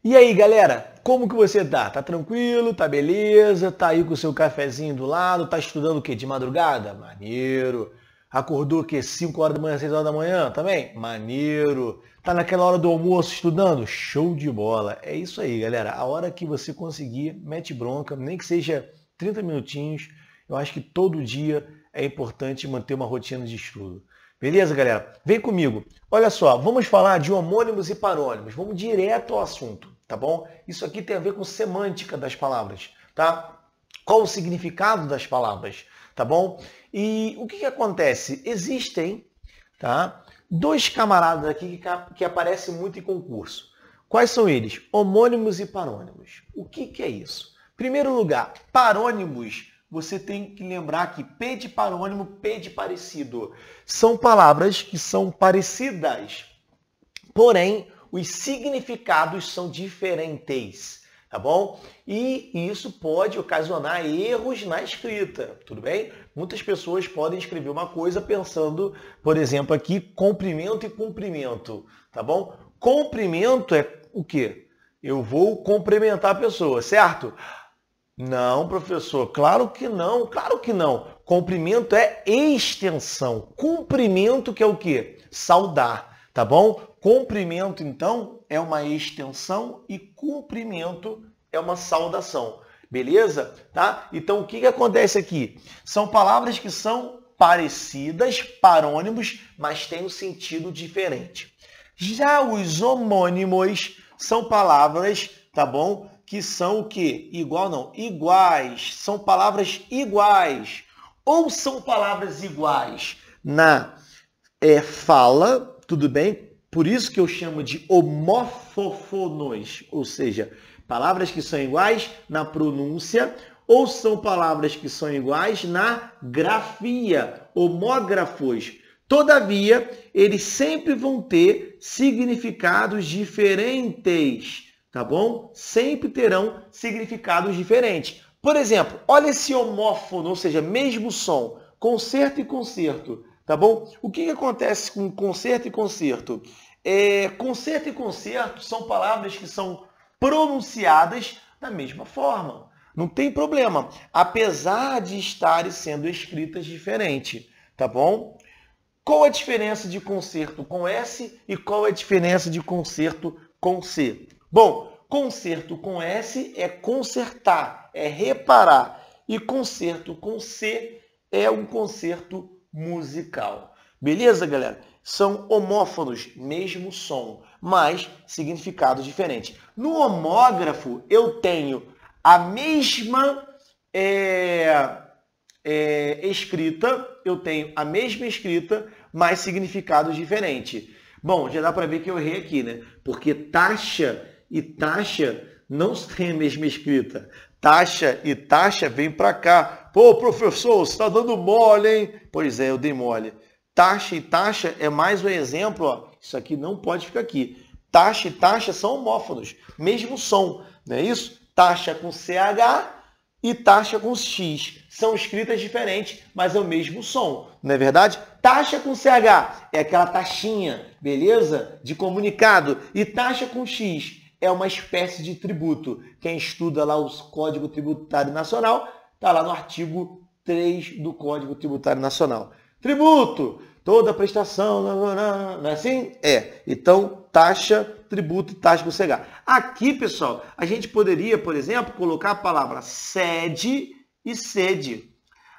E aí, galera, como que você tá? Tá tranquilo? Tá beleza? Tá aí com o seu cafezinho do lado? Tá estudando o quê? De madrugada? Maneiro. Acordou o quê? 5 horas da manhã, 6 horas da manhã? Também? Maneiro. Tá naquela hora do almoço estudando? Show de bola. É isso aí, galera. A hora que você conseguir, mete bronca, nem que seja 30 minutinhos. Eu acho que todo dia é importante manter uma rotina de estudo. Beleza, galera? Vem comigo. Olha só, vamos falar de homônimos e parônimos. Vamos direto ao assunto, tá bom? Isso aqui tem a ver com semântica das palavras, tá? Qual o significado das palavras, tá bom? E o que acontece? Existem, tá? Dois camaradas aqui que aparecem muito em concurso. Quais são eles? Homônimos e parônimos. O que é isso? Primeiro lugar, parônimos. Você tem que lembrar que P de parônimo, P de parecido. São palavras que são parecidas, porém, os significados são diferentes, tá bom? E isso pode ocasionar erros na escrita, tudo bem? Muitas pessoas podem escrever uma coisa pensando, por exemplo, aqui, comprimento e cumprimento, tá bom? Comprimento é o quê? Eu vou cumprimentar a pessoa, certo? Não, professor, claro que não, claro que não. Comprimento é extensão. Cumprimento que é o quê? Saudar, tá bom? Comprimento, então, é uma extensão e cumprimento é uma saudação. Beleza? Tá? Então, o que acontece aqui? São palavras que são parecidas, parônimos, mas têm um sentido diferente. Já os homônimos são palavras, tá bom? Que são o quê? Igual não, iguais. São palavras iguais. Ou são palavras iguais na fala, tudo bem? Por isso que eu chamo de homófonos, ou seja, palavras que são iguais na pronúncia, ou são palavras que são iguais na grafia, homógrafos. Todavia, eles sempre vão ter significados diferentes. Tá bom? Sempre terão significados diferentes. Por exemplo, olha esse homófono, ou seja, mesmo som, concerto e concerto, tá bom? O que acontece com concerto e concerto? Concerto e concerto são palavras que são pronunciadas da mesma forma. Não tem problema, apesar de estarem sendo escritas diferente, tá bom? Qual a diferença de concerto com S e qual a diferença de concerto com C? Bom, concerto com S é consertar, é reparar. E concerto com C é um concerto musical. Beleza, galera? São homófonos, mesmo som, mas significados diferentes. No homógrafo, eu tenho a mesma escrita, mas significados diferentes. Bom, já dá para ver que eu errei aqui, né? Porque taxa e taxa não têm a mesma escrita. Taxa e taxa vem para cá. Pô, professor, você está dando mole, hein? Pois é, eu dei mole. Taxa e taxa é mais um exemplo, ó. Isso aqui não pode ficar aqui. Taxa e taxa são homófonos, mesmo som, não é isso? Taxa com CH e taxa com X. São escritas diferentes, mas é o mesmo som, não é verdade? Taxa com CH é aquela taxinha, beleza? De comunicado. E taxa com X é uma espécie de tributo. Quem estuda lá o Código Tributário Nacional, está lá no artigo 3 do Código Tributário Nacional. Tributo, toda prestação, não é assim? Então, taxa, tributo e taxa com CH. Aqui, pessoal, a gente poderia, por exemplo, colocar a palavra sede e sede.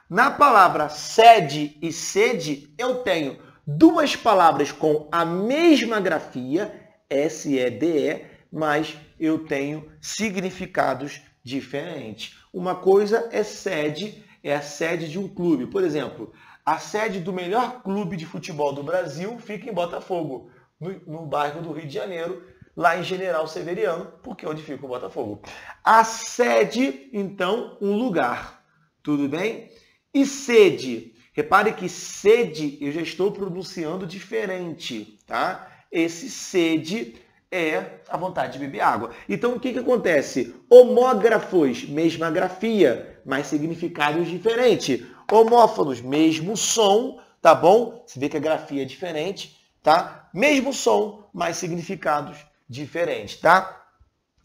Na palavra sede e sede, eu tenho duas palavras com a mesma grafia, S-E-D-E, mas eu tenho significados diferentes. Uma coisa é sede, é a sede de um clube. Por exemplo, a sede do melhor clube de futebol do Brasil fica em Botafogo, no bairro do Rio de Janeiro, lá em General Severiano, porque é onde fica o Botafogo. A sede, então, um lugar. Tudo bem? E sede. Repare que sede eu já estou pronunciando diferente, tá? Esse sede é a vontade de beber água. Então, o que acontece? Homógrafos, mesma grafia, mas significados diferentes. Homófonos, mesmo som, tá bom? Você vê que a grafia é diferente, tá? Mesmo som, mas significados diferentes, tá?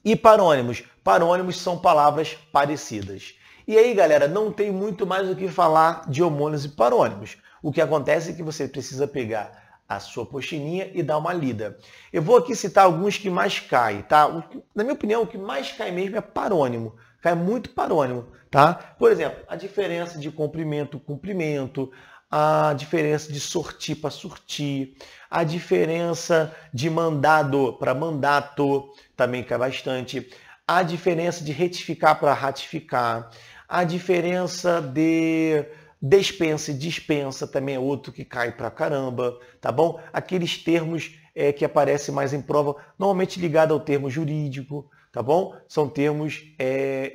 E parônimos? Parônimos são palavras parecidas. E aí, galera, não tem muito mais o que falar de homônimos e parônimos. O que acontece é que você precisa pegar a sua postininha e dar uma lida. Eu vou aqui citar alguns que mais caem, tá? Na minha opinião, o que mais cai mesmo é parônimo. Cai muito parônimo, tá? Por exemplo, a diferença de comprimento, cumprimento, a diferença de sortir para surtir, a diferença de mandado para mandato, também cai bastante, a diferença de retificar para ratificar, a diferença de dispensa e dispensa também é outro que cai pra caramba, tá bom? Aqueles termos que aparecem mais em prova, normalmente ligado ao termo jurídico, tá bom? São termos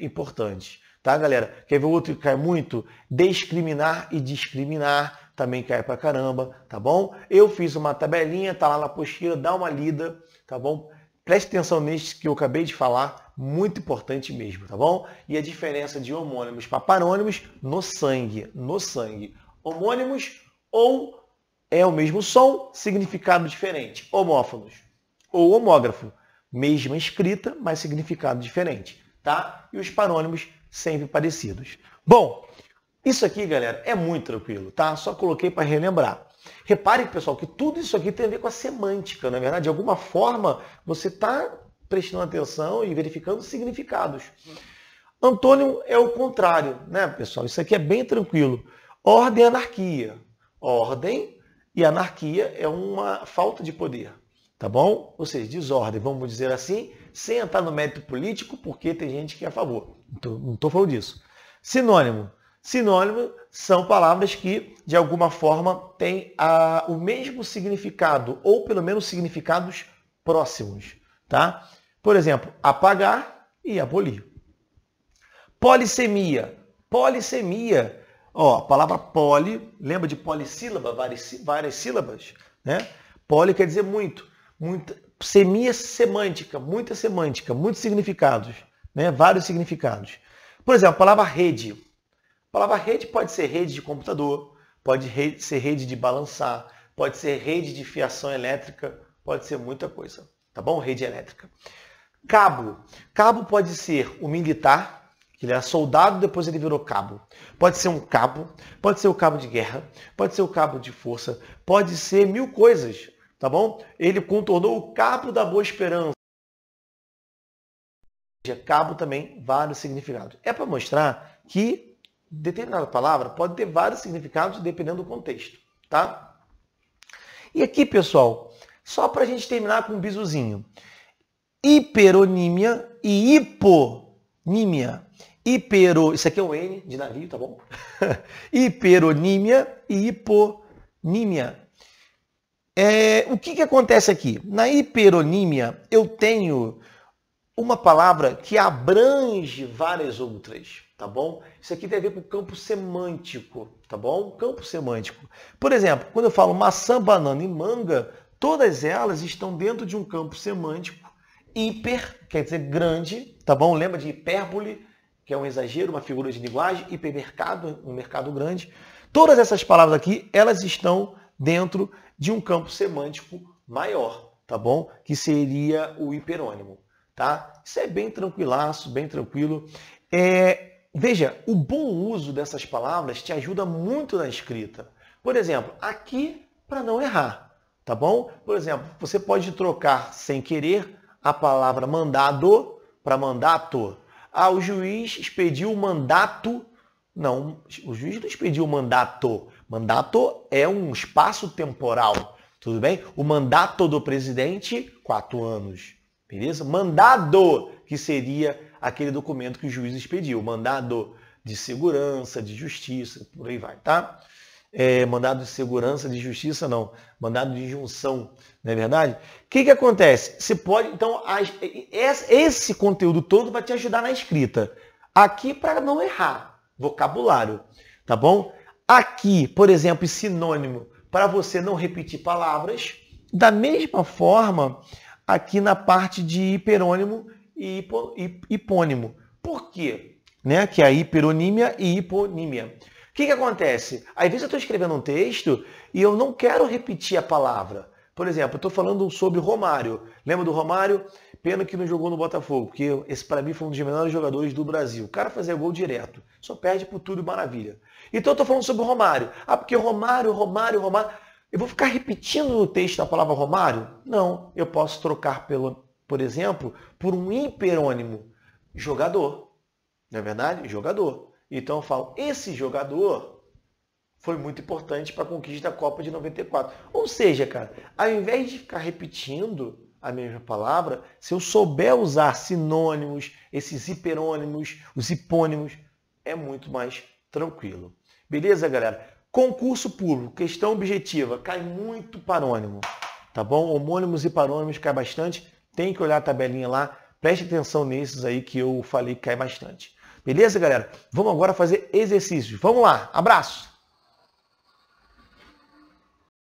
importantes, tá, galera? Quer ver outro que cai muito? Discriminar e discriminar também cai pra caramba, tá bom? Eu fiz uma tabelinha, tá lá na apostila, dá uma lida, tá bom? Preste atenção nestes que eu acabei de falar, muito importante mesmo, tá bom? E a diferença de homônimos para parônimos no sangue, no sangue. Homônimos ou é o mesmo som, significado diferente. Homófonos ou homógrafo, mesma escrita, mas significado diferente, tá? E os parônimos sempre parecidos. Bom, isso aqui, galera, é muito tranquilo, tá? Só coloquei para relembrar. Repare, pessoal, que tudo isso aqui tem a ver com a semântica, não é verdade? De alguma forma, você está prestando atenção e verificando significados. Antônimo é o contrário, né, pessoal? Isso aqui é bem tranquilo. Ordem e anarquia. Ordem e anarquia é uma falta de poder, tá bom? Ou seja, desordem, vamos dizer assim, sem entrar no mérito político, porque tem gente que é a favor. Não estou falando disso. Sinônimo. Sinônimo são palavras que, de alguma forma, têm o mesmo significado, ou pelo menos significados próximos, tá? Por exemplo, apagar e abolir. Polissemia. Polissemia. Ó, a palavra poli, lembra de polissílaba, várias sílabas, né? Poli quer dizer muito. Semia semântica, muitos significados, né? Vários significados. Por exemplo, a palavra rede. A palavra rede pode ser rede de computador, pode ser rede de balançar, pode ser rede de fiação elétrica, pode ser muita coisa, tá bom? Rede elétrica. Cabo. Cabo pode ser o militar, que ele era soldado, depois ele virou cabo. Pode ser um cabo, pode ser o cabo de guerra, pode ser o cabo de força, pode ser mil coisas, tá bom? Ele contornou o cabo da boa esperança. Cabo também, vários significados. É para mostrar que determinada palavra pode ter vários significados dependendo do contexto, tá? E aqui, pessoal, só para a gente terminar com um bisuzinho. Hiperonímia e hiponímia. Isso aqui é o N de navio, tá bom? Hiperonímia e hiponímia. O que acontece aqui? Na hiperonímia, eu tenho uma palavra que abrange várias outras, tá bom? Isso aqui tem a ver com o campo semântico, tá bom? Campo semântico. Por exemplo, quando eu falo maçã, banana e manga, todas elas estão dentro de um campo semântico. Hiper, quer dizer grande, tá bom? Lembra de hipérbole, que é um exagero, uma figura de linguagem. Hipermercado, um mercado grande. Todas essas palavras aqui, elas estão dentro de um campo semântico maior, tá bom? Que seria o hiperônimo. Tá? Isso é bem tranquilaço, bem tranquilo. Veja, o bom uso dessas palavras te ajuda muito na escrita. Por exemplo, aqui para não errar, tá bom? Por exemplo, você pode trocar sem querer a palavra mandado para mandato. Ah, o juiz expediu o mandato. Não, o juiz não expediu o mandato. Mandato é um espaço temporal, tudo bem? O mandato do presidente, 4 anos. Beleza? Mandado, que seria aquele documento que o juiz expediu. Mandado de segurança, de justiça, por aí vai, tá? Mandado de segurança, de justiça, não. Mandado de injunção, não é verdade? O que acontece? Você pode, então, esse conteúdo todo vai te ajudar na escrita. Aqui, para não errar, vocabulário, tá bom? Aqui, por exemplo, sinônimo, para você não repetir palavras. Da mesma forma, aqui na parte de hiperônimo e hipônimo. Por quê? Né? Que é a hiperonímia e hiponímia. O que acontece? Às vezes eu estou escrevendo um texto e eu não quero repetir a palavra. Por exemplo, eu estou falando sobre Romário. Lembra do Romário? Pena que não jogou no Botafogo, porque esse para mim foi um dos melhores jogadores do Brasil. O cara fazia gol direto, só perde por tudo e maravilha. Então eu estou falando sobre o Romário. Ah, porque Romário. Eu vou ficar repetindo no texto a palavra Romário? Não, eu posso trocar, por exemplo, por um hiperônimo, jogador. Não é verdade? Jogador. Então eu falo, esse jogador foi muito importante para a conquista da Copa de 94. Ou seja, cara, ao invés de ficar repetindo a mesma palavra, se eu souber usar sinônimos, esses hiperônimos, os hipônimos, é muito mais tranquilo. Beleza, galera? Concurso público, questão objetiva, cai muito parônimo, tá bom? Homônimos e parônimos cai bastante, tem que olhar a tabelinha lá, preste atenção nesses aí que eu falei que cai bastante. Beleza, galera? Vamos agora fazer exercícios. Vamos lá, abraço!